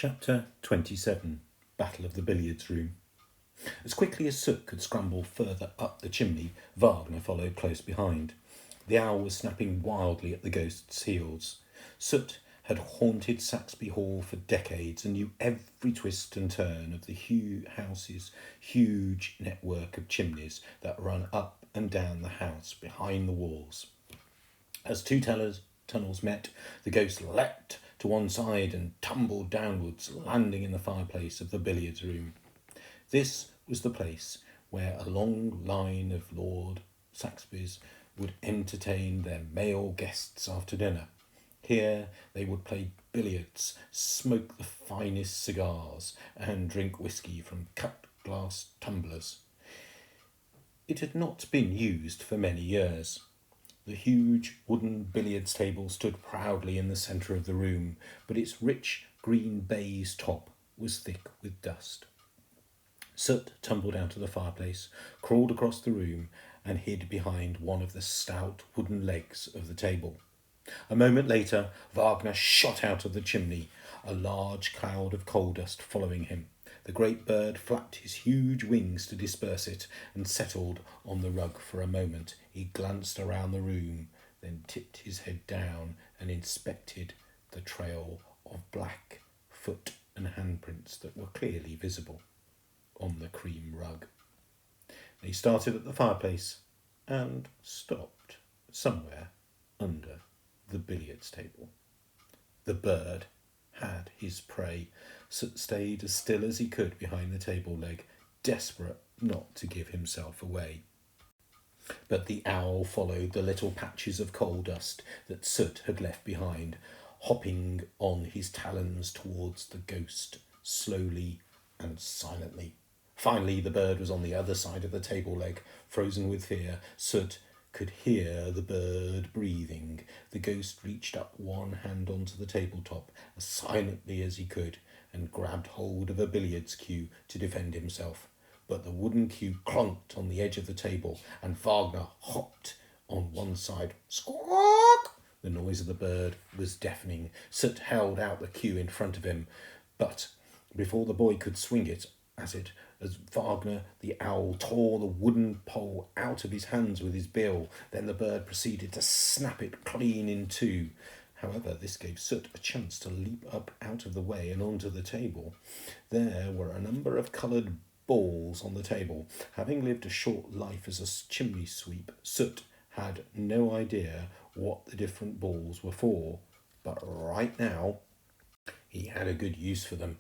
Chapter 27. Battle of the Billiards Room. As quickly as Soot could scramble further up the chimney, Wagner followed close behind. The owl was snapping wildly at the ghost's heels. Soot had haunted Saxby Hall for decades and knew every twist and turn of the house's huge network of chimneys that run up and down the house behind the walls. As two tunnels met, the ghost leapt to one side and tumbled downwards, landing in the fireplace of the billiards room. This was the place where a long line of Lord Saxbys would entertain their male guests after dinner. Here they would play billiards, smoke the finest cigars, and drink whisky from cut glass tumblers. It had not been used for many years. The huge wooden billiards table stood proudly in the centre of the room, but its rich green baize top was thick with dust. Soot tumbled out of the fireplace, crawled across the room, and hid behind one of the stout wooden legs of the table. A moment later, Wagner shot out of the chimney, a large cloud of coal dust following him. The great bird flapped his huge wings to disperse it and settled on the rug for a moment. He glanced around the room, then tipped his head down and inspected the trail of black foot and handprints that were clearly visible on the cream rug. They started at the fireplace and stopped somewhere under the billiards table. The bird had his prey. Soot stayed as still as he could behind the table leg, desperate not to give himself away. But the owl followed the little patches of coal dust that Soot had left behind, hopping on his talons towards the ghost, slowly and silently. Finally, the bird was on the other side of the table leg, frozen with fear. Soot could hear the bird breathing. The ghost reached up one hand onto the tabletop as silently as he could and grabbed hold of a billiards cue to defend himself. But the wooden cue clunked on the edge of the table and Wagner hopped on one side. Squawk! The noise of the bird was deafening. Soot held out the cue in front of him, but before the boy could swing it as Wagner, the owl, tore the wooden pole out of his hands with his bill. Then the bird proceeded to snap it clean in two. However, this gave Soot a chance to leap up out of the way and onto the table. There were a number of coloured balls on the table. Having lived a short life as a chimney sweep, Soot had no idea what the different balls were for, but right now he had a good use for them.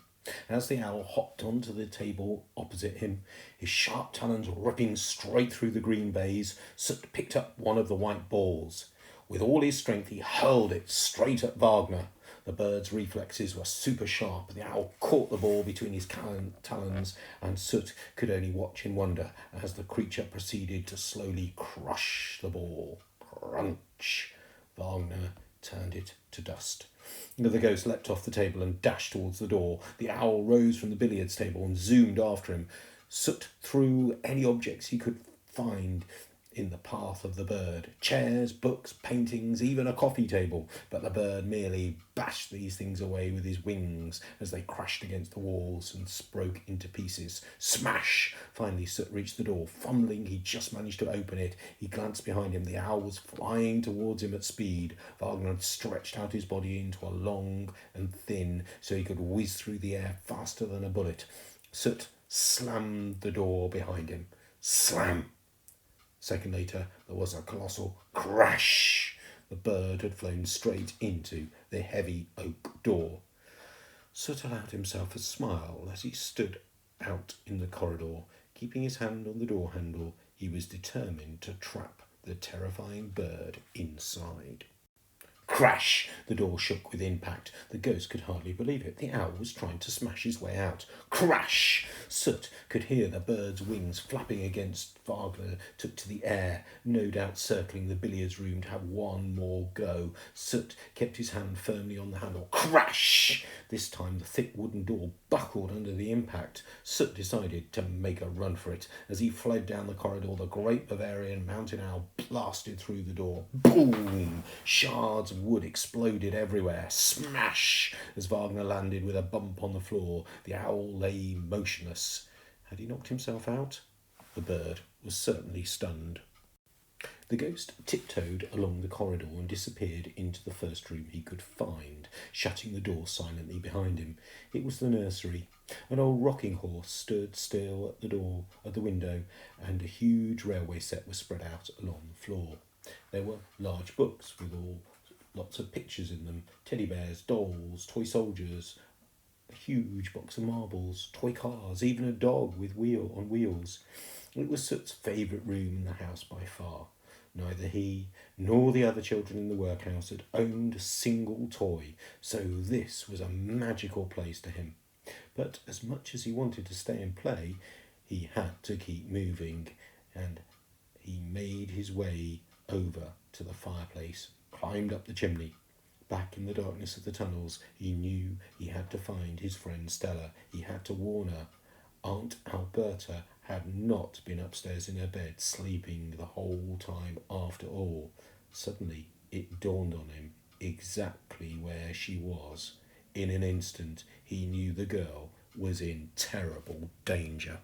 As the owl hopped onto the table opposite him, his sharp talons ripping straight through the green baize, Soot picked up one of the white balls. With all his strength, he hurled it straight at Wagner. The bird's reflexes were super sharp. The owl caught the ball between his talons, and Soot could only watch in wonder as the creature proceeded to slowly crush the ball. Crunch! Wagner turned it to dust. The ghost leapt off the table and dashed towards the door. The owl rose from the billiards table and zoomed after him. Soot threw any objects he could find in the path of the bird. Chairs, books, paintings, even a coffee table. But the bird merely bashed these things away with his wings as they crashed against the walls and broke into pieces. Smash! Finally, Soot reached the door. Fumbling, he just managed to open it. He glanced behind him. The owl was flying towards him at speed. Wagner had stretched out his body into a long and thin so he could whiz through the air faster than a bullet. Soot slammed the door behind him. Slam! A second later, there was a colossal crash. The bird had flown straight into the heavy oak door. Soot allowed himself a smile as he stood out in the corridor. Keeping his hand on the door handle, he was determined to trap the terrifying bird inside. Crash! The door shook with impact. The ghost could hardly believe it. The owl was trying to smash his way out. Crash! Soot could hear the bird's wings flapping against Wagner, took to the air, no doubt circling the billiards room to have one more go. Soot kept his hand firmly on the handle. Crash! This time the thick wooden door buckled under the impact. Soot decided to make a run for it. As he fled down the corridor, the great Bavarian mountain owl blasted through the door. Boom! Shards of of wood exploded everywhere. Smash! As Wagner landed with a bump on the floor, the owl lay motionless. Had he knocked himself out? The bird was certainly stunned. The ghost tiptoed along the corridor and disappeared into the first room he could find, shutting the door silently behind him. It was the nursery. An old rocking horse stood still at the door of the window, and a huge railway set was spread out along the floor. There were large books with lots of pictures in them: teddy bears, dolls, toy soldiers, a huge box of marbles, toy cars, even a dog with on wheels. It was Soot's favourite room in the house by far. Neither he nor the other children in the workhouse had owned a single toy, so this was a magical place to him. But as much as he wanted to stay and play, he had to keep moving, and he made his way over to the fireplace, climbed up the chimney. Back in the darkness of the tunnels, he knew he had to find his friend Stella. He had to warn her. Aunt Alberta had not been upstairs in her bed, sleeping the whole time after all. Suddenly it dawned on him exactly where she was. In an instant he knew the girl was in terrible danger.